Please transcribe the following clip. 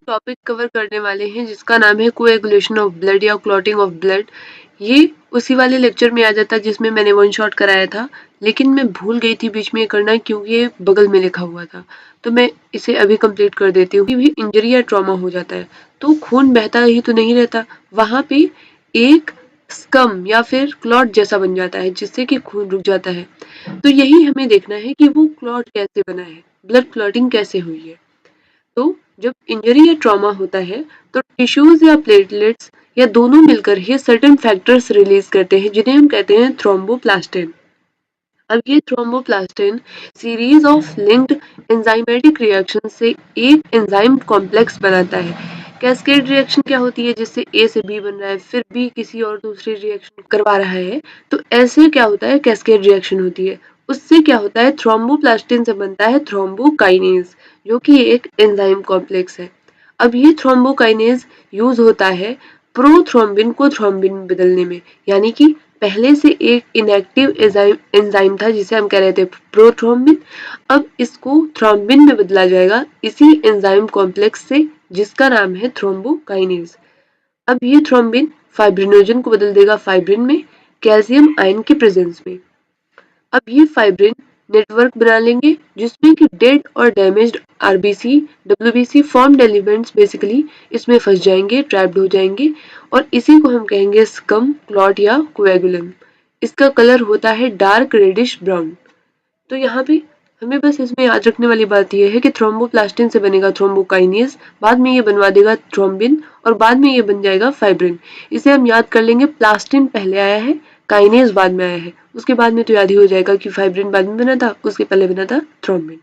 Topic cover करने वाले हैं जिसका नाम है कोएगुलेशन ऑफ ब्लड या क्लॉटिंग ऑफ ब्लड। ये उसी वाले लेक्चर में आ जाता है जिसमें मैंने वन शॉट कराया था, लेकिन मैं भूल गई थी बीच में ये करना क्योंकि ये बगल में लिखा हुआ था। तो मैं इसे अभी कंप्लीट कर देती हूँ। भी इंजरी या ट्रॉमा हो जाता है तो खून बहता ही तो नहीं रहता, वहां पे एक स्कम या फिर क्लॉट जैसा बन जाता है जिससे कि खून रुक जाता है। तो यही हमें देखना है कि वो क्लॉट कैसे बना है, ब्लड क्लॉटिंग कैसे हुई है। तो जब इंजरी या ट्रॉमा होता है तो टिश्यूज या प्लेटलेट्स या दोनों मिलकर ही सर्टेन फैक्टर्स रिलीज करते हैं जिन्हें हम कहते हैं थ्रोम्बोप्लास्टिन। अब ये thromboplastin series of linked enzymatic reaction से एक एंजाइम कॉम्प्लेक्स बनाता है। कैस्केड रिएक्शन क्या होती है, जिससे ए से बी बन रहा है फिर बी किसी और दूसरी रिएक्शन करवा रहा है, तो ऐसे क्या होता है कैस्केड रिएक्शन होती है। उससे क्या होता है थ्रोम्बोप्लास्टिन से बनता है थ्रोम्बोकाइनेज जो कि एक एंजाइम कॉम्प्लेक्स है। अब ये थ्रोम्बोकाइनेज यूज होता है प्रोथ्रोम्बिन को थ्रोम्बिन में बदलने में, यानी कि पहले से एक इनएक्टिव एंजाइम था जिसे हम कह रहे थे प्रोथ्रोम्बिन, अब इसको थ्रोम्बिन में बदला जाएगा इसी एंजाइम कॉम्प्लेक्स से जिसका नाम है थ्रोम्बोकाइनेज। अब ये थ्रोम्बिन फाइब्रिनोजन को बदल देगा फाइब्रिन में कैल्शियम आयन के प्रेजेंस में। अब ये फाइब्रिन नेटवर्क बना लेंगे जिसमें कि डेड और damaged RBC WBC formed elements basically इसमें फंस जाएंगे, ट्रैप्ड हो जाएंगे, और इसी को हम कहेंगे स्कम, क्लॉट या कोएगुलम। इसका कलर होता है डार्क रेडिश ब्राउन। तो यहाँ पे हमें बस इसमें याद रखने वाली बात यह है कि थ्रोम्बोप्लास्टिन से बनेगा थ्रोम्बोकाइनेज, बाद में ये बनवा देगा थ्रोम्बिन और बाद में ये बन जाएगा फाइब्रिन। इसे हम याद कर लेंगे, प्लास्टिन पहले आया है, काइनेज बाद में आया है। उसके बाद में तो याद ही हो जाएगा कि फाइब्रिन बाद में बना था, उसके पहले बना था थ्रोम्बिन।